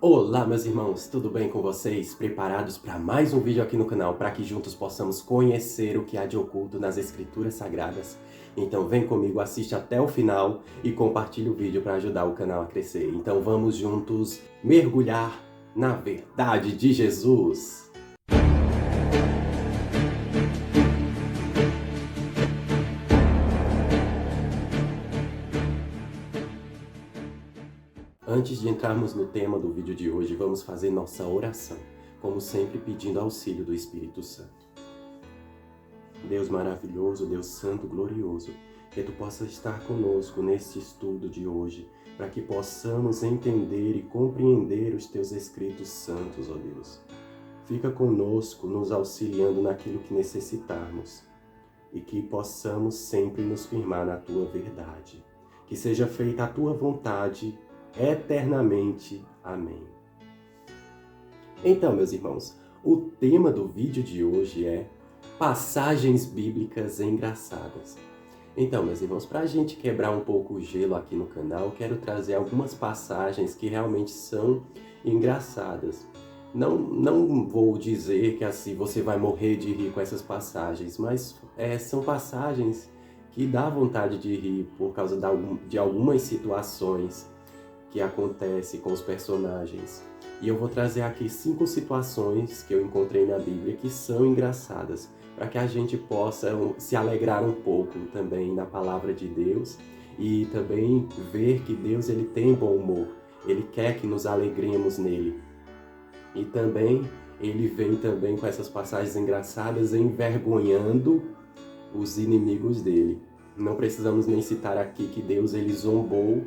Olá, meus irmãos, tudo bem com vocês? Preparados para mais um vídeo aqui no canal, para que juntos possamos conhecer o que há de oculto nas Escrituras Sagradas? Então vem comigo, assiste até o final e compartilhe o vídeo para ajudar o canal a crescer. Então vamos juntos mergulhar na verdade de Jesus. Antes de entrarmos no tema do vídeo de hoje, vamos fazer nossa oração, como sempre pedindo auxílio do Espírito Santo. Deus maravilhoso, Deus santo, glorioso, que Tu possa estar conosco neste estudo de hoje, para que possamos entender e compreender os Teus escritos santos, ó Deus. Fica conosco, nos auxiliando naquilo que necessitarmos, e que possamos sempre nos firmar na Tua verdade. Que seja feita a Tua vontade, eternamente. Amém. Então, meus irmãos, o tema do vídeo de hoje é passagens bíblicas engraçadas. Então, meus irmãos, para a gente quebrar um pouco o gelo aqui no canal, eu quero trazer algumas passagens que realmente são engraçadas. Não vou dizer que assim você vai morrer de rir com essas passagens, mas são passagens que dá vontade de rir por causa de algumas situações que acontece com os personagens. E eu vou trazer aqui 5 situações que eu encontrei na Bíblia que são engraçadas, para que a gente possa se alegrar um pouco também na palavra de Deus e também ver que Deus ele tem bom humor, ele quer que nos alegremos nele. E também ele vem também com essas passagens engraçadas envergonhando os inimigos dele. Não precisamos nem citar aqui que Deus ele zombou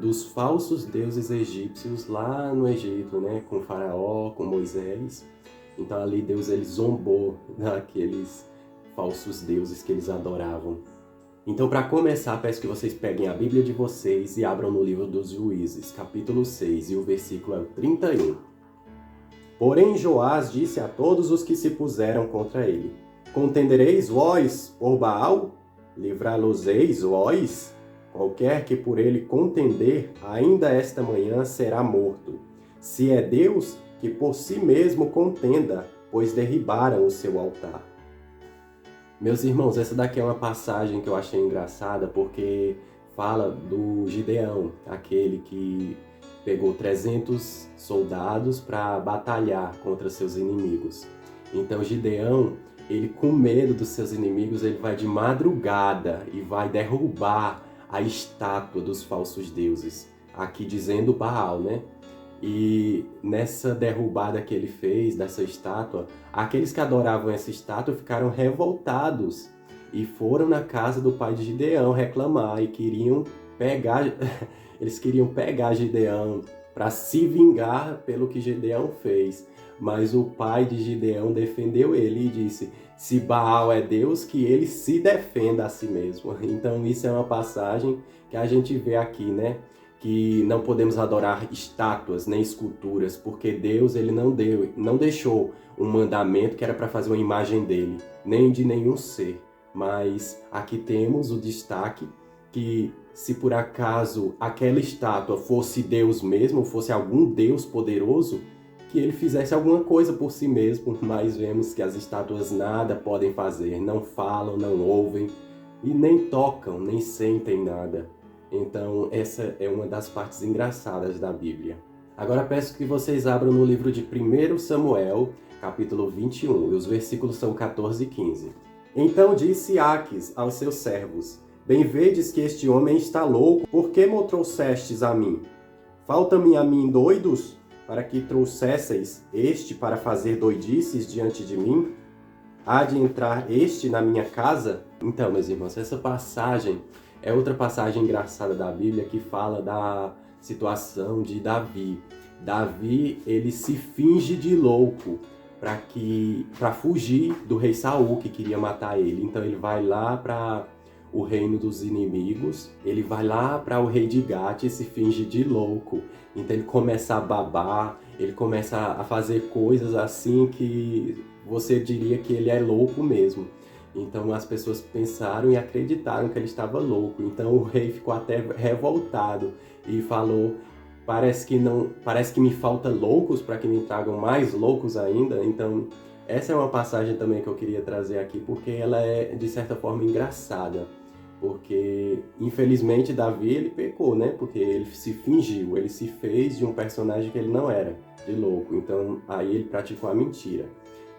dos falsos deuses egípcios lá no Egito, né? Com Faraó, com Moisés. Então ali Deus ele zombou daqueles falsos deuses que eles adoravam. Então, para começar, peço que vocês peguem a Bíblia de vocês e abram no livro dos Juízes, capítulo 6, e o versículo é o 31. Porém Joás disse a todos os que se puseram contra ele: Contendereis vós por Baal? Livrá-los-eis vós? Qualquer que por ele contender, ainda esta manhã será morto. Se é Deus, que por si mesmo contenda, pois derribaram o seu altar. Meus irmãos, essa daqui é uma passagem que eu achei engraçada, porque fala do Gideão, aquele que pegou 300 soldados para batalhar contra seus inimigos. Então Gideão, ele com medo dos seus inimigos, ele vai de madrugada e vai derrubar a estátua dos falsos deuses, aqui dizendo Baal, né? E nessa derrubada que ele fez dessa estátua, aqueles que adoravam essa estátua ficaram revoltados e foram na casa do pai de Gideão reclamar e queriam pegar, eles queriam pegar Gideão para se vingar pelo que Gideão fez. Mas o pai de Gideão defendeu ele e disse: se Baal é Deus, que ele se defenda a si mesmo. Então isso é uma passagem que a gente vê aqui, né? Que não podemos adorar estátuas nem esculturas, porque Deus ele não deixou um mandamento que era para fazer uma imagem dele, nem de nenhum ser. Mas aqui temos o destaque que se por acaso aquela estátua fosse Deus mesmo, fosse algum Deus poderoso, que ele fizesse alguma coisa por si mesmo, mas vemos que as estátuas nada podem fazer, não falam, não ouvem e nem tocam, nem sentem nada. Então essa é uma das partes engraçadas da Bíblia. Agora peço que vocês abram no livro de 1 Samuel, capítulo 21, e os versículos são 14 e 15. Então disse Aques aos seus servos: Bem vedes que este homem está louco, por que mo trouxestes a mim? Falta-me a mim doidos, para que trouxesseis este para fazer doidices diante de mim? Há de entrar este na minha casa? Então, meus irmãos, essa passagem é outra passagem engraçada da Bíblia que fala da situação de Davi. Davi, ele se finge de louco para fugir do rei Saul, que queria matar ele. Então ele vai lá para o reino dos inimigos, ele vai lá para o rei de Gate e se finge de louco. Então ele começa a babar, ele começa a fazer coisas assim que você diria que ele é louco mesmo. Então as pessoas pensaram e acreditaram que ele estava louco. Então o rei ficou até revoltado e falou parece que me falta loucos para que me tragam mais loucos ainda. Então, essa é uma passagem também que eu queria trazer aqui, porque ela é, de certa forma, engraçada. Porque, infelizmente, Davi, ele pecou, né? Porque ele se fingiu, ele se fez de um personagem que ele não era, de louco. Então, aí ele praticou a mentira.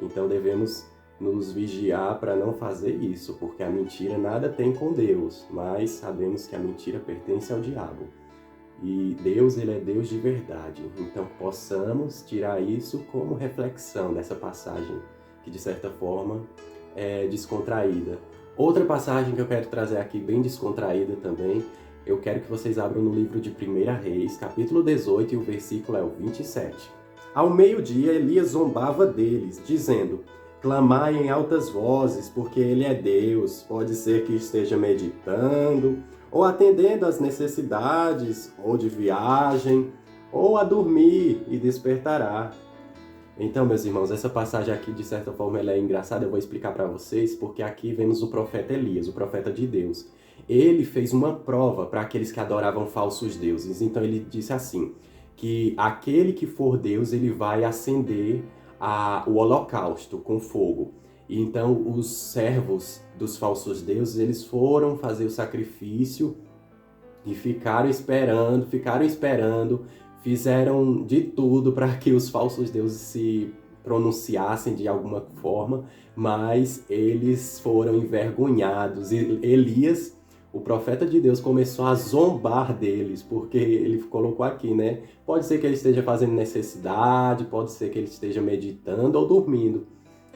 Então, devemos nos vigiar para não fazer isso, porque a mentira nada tem com Deus, mas sabemos que a mentira pertence ao diabo. E Deus, ele é Deus de verdade. Então, possamos tirar isso como reflexão dessa passagem, que de certa forma é descontraída. Outra passagem que eu quero trazer aqui, bem descontraída também, eu quero que vocês abram no livro de 1 Reis, capítulo 18, e o versículo é o 27. Ao meio-dia, Elias zombava deles, dizendo: clamai em altas vozes, porque ele é Deus. Pode ser que esteja meditando, ou atendendo às necessidades, ou de viagem, ou a dormir e despertará. Então, meus irmãos, essa passagem aqui, de certa forma, ela é engraçada. Eu vou explicar para vocês, porque aqui vemos o profeta Elias, o profeta de Deus. Ele fez uma prova para aqueles que adoravam falsos deuses. Então, ele disse assim, que aquele que for Deus, ele vai acender o holocausto com fogo. E então, os servos dos falsos deuses, eles foram fazer o sacrifício e ficaram esperando, fizeram de tudo para que os falsos deuses se pronunciassem de alguma forma, mas eles foram envergonhados. E Elias, o profeta de Deus, começou a zombar deles, porque ele colocou aqui, né? Pode ser que ele esteja fazendo necessidade, pode ser que ele esteja meditando ou dormindo.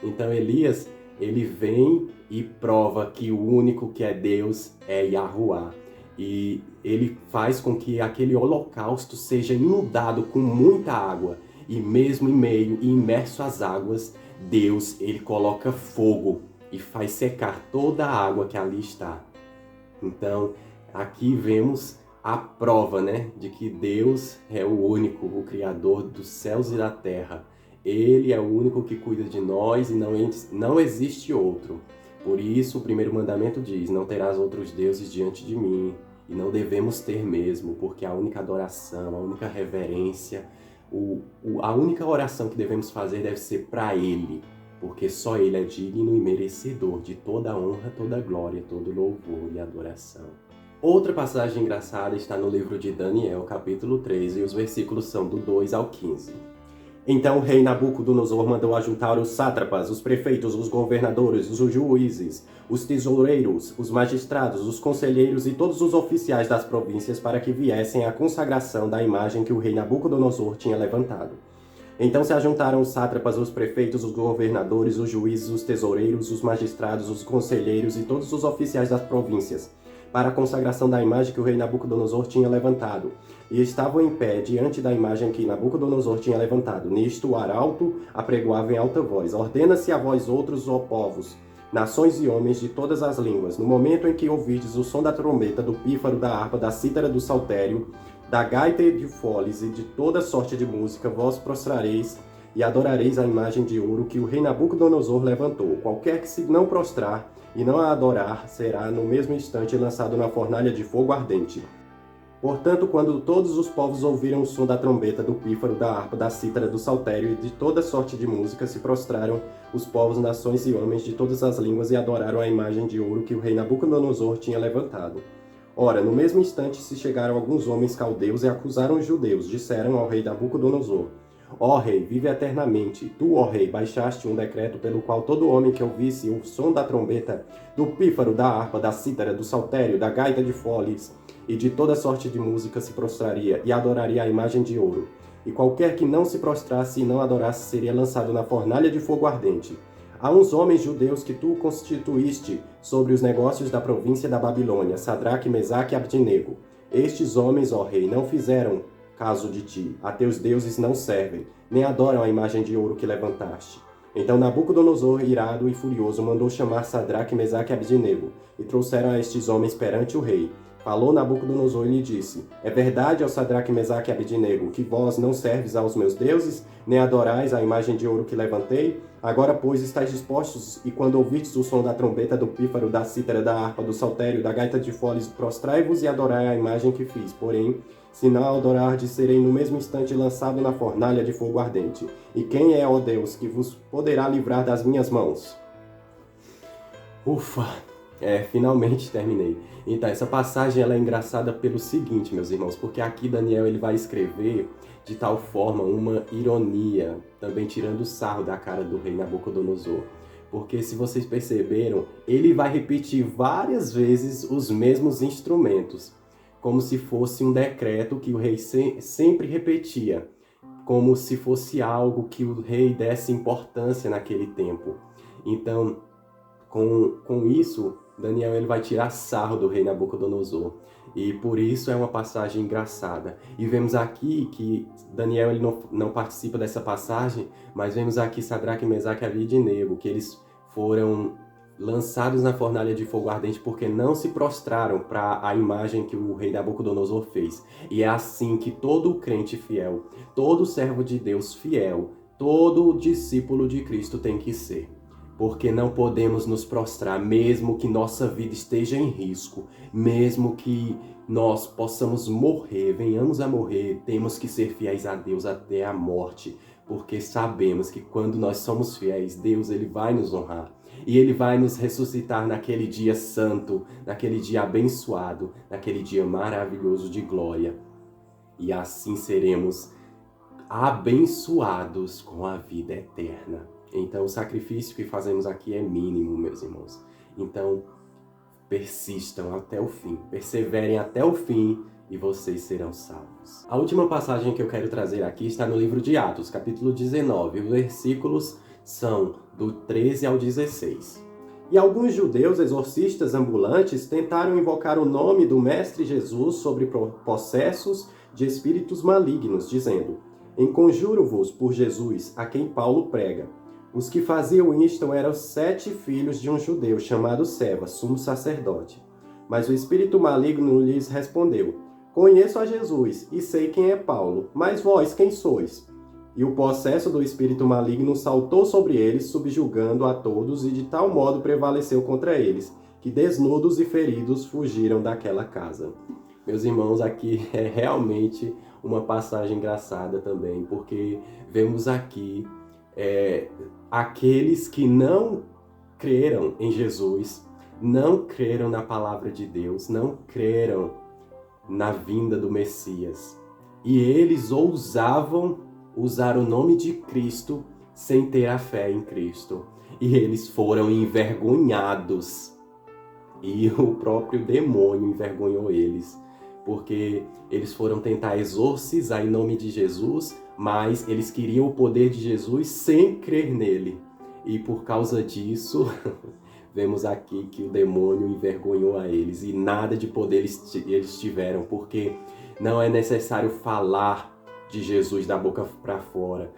Então Elias, ele vem e prova que o único que é Deus é Yahuwá. E ele faz com que aquele holocausto seja inundado com muita água. E mesmo em meio e imerso às águas, Deus, ele coloca fogo e faz secar toda a água que ali está. Então, aqui vemos a prova, né, de que Deus é o único, o Criador dos céus e da terra. Ele é o único que cuida de nós e não existe outro. Por isso, o primeiro mandamento diz: não terás outros deuses diante de mim. E não devemos ter mesmo, porque a única adoração, a única reverência, a única oração que devemos fazer deve ser para Ele, porque só Ele é digno e merecedor de toda a honra, toda a glória, todo o louvor e adoração. Outra passagem engraçada está no livro de Daniel, capítulo 13, e os versículos são do 2 ao 15. Então o rei Nabucodonosor mandou ajuntar os sátrapas, os prefeitos, os governadores, os juízes, os tesoureiros, os magistrados, os conselheiros e todos os oficiais das províncias para que viessem à consagração da imagem que o rei Nabucodonosor tinha levantado. Então se ajuntaram os sátrapas, os prefeitos, os governadores, os juízes, os tesoureiros, os magistrados, os conselheiros e todos os oficiais das províncias para a consagração da imagem que o rei Nabucodonosor tinha levantado. E estavam em pé diante da imagem que Nabucodonosor tinha levantado. Nisto o arauto apregoava em alta voz: ordena-se a vós outros, ó povos, nações e homens de todas as línguas, no momento em que ouvirdes o som da trombeta, do pífaro, da harpa, da cítara, do saltério, da gaita e de foles e de toda sorte de música, vós prostrareis e adorareis a imagem de ouro que o rei Nabucodonosor levantou. Qualquer que se não prostrar e não a adorar, será no mesmo instante lançado na fornalha de fogo ardente. Portanto, quando todos os povos ouviram o som da trombeta, do pífaro, da harpa, da cítara, do saltério e de toda sorte de música, se prostraram os povos, nações e homens de todas as línguas e adoraram a imagem de ouro que o rei Nabucodonosor tinha levantado. Ora, no mesmo instante se chegaram alguns homens caldeus e acusaram os judeus. Disseram ao rei Nabucodonosor: ó rei, vive eternamente. Tu, ó rei, baixaste um decreto pelo qual todo homem que ouvisse o som da trombeta, do pífaro, da harpa, da cítara, do saltério, da gaita de foles e de toda sorte de música se prostraria e adoraria a imagem de ouro. E qualquer que não se prostrasse e não adorasse seria lançado na fornalha de fogo ardente. Há uns homens judeus que tu constituíste sobre os negócios da província da Babilônia, Sadraque, Mesaque e Abdinego. Estes homens, ó rei, não fizeram caso de ti. A teus deuses não servem, nem adoram a imagem de ouro que levantaste. Então Nabucodonosor, irado e furioso, mandou chamar Sadraque, Mesaque e Abdinego, e trouxeram a estes homens perante o rei. Falou Nabucodonosor e lhe disse: É verdade, ó Sadraque, Mesaque e Abednego, que vós não serves aos meus deuses, nem adorais a imagem de ouro que levantei? Agora, pois, estáis dispostos, e quando ouvirdes o som da trombeta, do pífaro, da cítara, da harpa, do saltério, da gaita de foles, prostrai-vos e adorai a imagem que fiz. Porém, se não adorardes, serei no mesmo instante lançado na fornalha de fogo ardente. E quem é, ó Deus, que vos poderá livrar das minhas mãos? Ufa! Finalmente terminei. Então, essa passagem ela é engraçada pelo seguinte, meus irmãos, porque aqui Daniel ele vai escrever de tal forma uma ironia, também tirando o sarro da cara do rei Nabucodonosor. Porque se vocês perceberam, ele vai repetir várias vezes os mesmos instrumentos, como se fosse um decreto que o rei sempre repetia, como se fosse algo que o rei desse importância naquele tempo. Então, com isso, Daniel ele vai tirar sarro do rei Nabucodonosor. E por isso é uma passagem engraçada. E vemos aqui que Daniel ele não participa dessa passagem, mas vemos aqui Sadraque, Mesaque e Abednego, que eles foram lançados na fornalha de fogo ardente porque não se prostraram para a imagem que o rei Nabucodonosor fez. E é assim que todo crente fiel, todo servo de Deus fiel, todo discípulo de Cristo tem que ser. Porque não podemos nos prostrar, mesmo que nossa vida esteja em risco, mesmo que nós possamos morrer, venhamos a morrer, temos que ser fiéis a Deus até a morte, porque sabemos que quando nós somos fiéis, Deus ele vai nos honrar e ele vai nos ressuscitar naquele dia santo, naquele dia abençoado, naquele dia maravilhoso de glória. E assim seremos abençoados com a vida eterna. Então, o sacrifício que fazemos aqui é mínimo, meus irmãos. Então, persistam até o fim, perseverem até o fim e vocês serão salvos. A última passagem que eu quero trazer aqui está no livro de Atos, capítulo 19. Os versículos são do 13 ao 16. E alguns judeus exorcistas ambulantes tentaram invocar o nome do Mestre Jesus sobre possessos de espíritos malignos, dizendo: Enconjuro-vos por Jesus, a quem Paulo prega. Os que faziam isto eram 7 filhos de um judeu chamado Seva, sumo sacerdote. Mas o espírito maligno lhes respondeu: Conheço a Jesus e sei quem é Paulo, mas vós quem sois? E o possesso do espírito maligno saltou sobre eles, subjugando a todos, e de tal modo prevaleceu contra eles, que desnudos e feridos fugiram daquela casa. Meus irmãos, aqui é realmente uma passagem engraçada também, porque vemos aqui aqueles que não creram em Jesus, não creram na palavra de Deus, não creram na vinda do Messias. E eles ousavam usar o nome de Cristo sem ter a fé em Cristo. E eles foram envergonhados. E o próprio demônio envergonhou eles, porque eles foram tentar exorcizar em nome de Jesus, mas eles queriam o poder de Jesus sem crer nele. E por causa disso, vemos aqui que o demônio envergonhou a eles e nada de poder eles tiveram, porque não é necessário falar de Jesus da boca para fora.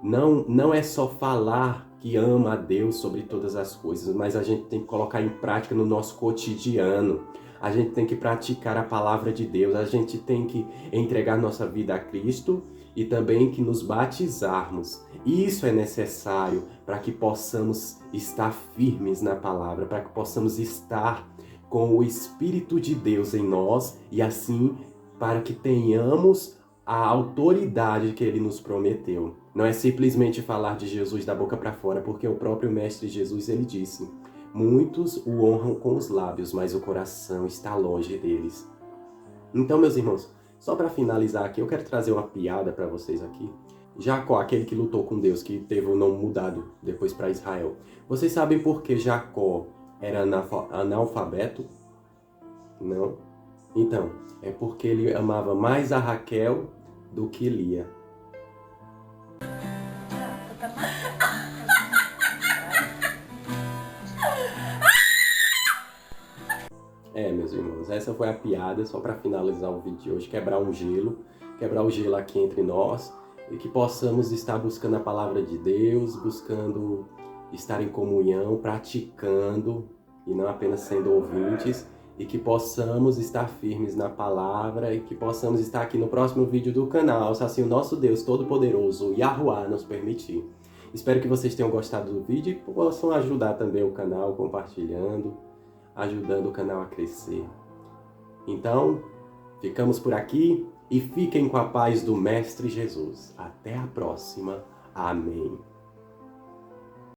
Não é só falar que ama a Deus sobre todas as coisas, mas a gente tem que colocar em prática no nosso cotidiano. A gente tem que praticar a palavra de Deus, a gente tem que entregar nossa vida a Cristo e também que nos batizarmos. Isso é necessário para que possamos estar firmes na palavra, para que possamos estar com o Espírito de Deus em nós e assim para que tenhamos a autoridade que Ele nos prometeu. Não é simplesmente falar de Jesus da boca para fora, porque o próprio Mestre Jesus, ele disse: muitos o honram com os lábios, mas o coração está longe deles. Então, meus irmãos, só para finalizar aqui, eu quero trazer uma piada para vocês aqui. Jacó, aquele que lutou com Deus, que teve o nome mudado depois para Israel. Vocês sabem por que Jacó era analfabeto? Não? Então, é porque ele amava mais a Raquel do que Lia. Meus irmãos, essa foi a piada, só para finalizar o vídeo de hoje, quebrar o gelo aqui entre nós, e que possamos estar buscando a palavra de Deus, buscando estar em comunhão, praticando, e não apenas sendo ouvintes, e que possamos estar firmes na palavra e que possamos estar aqui no próximo vídeo do canal, se assim o nosso Deus Todo-Poderoso, Yahuwah, nos permitir. Espero que vocês tenham gostado do vídeo e possam ajudar também o canal compartilhando, ajudando o canal a crescer. Então, ficamos por aqui e fiquem com a paz do Mestre Jesus. Até a próxima. Amém.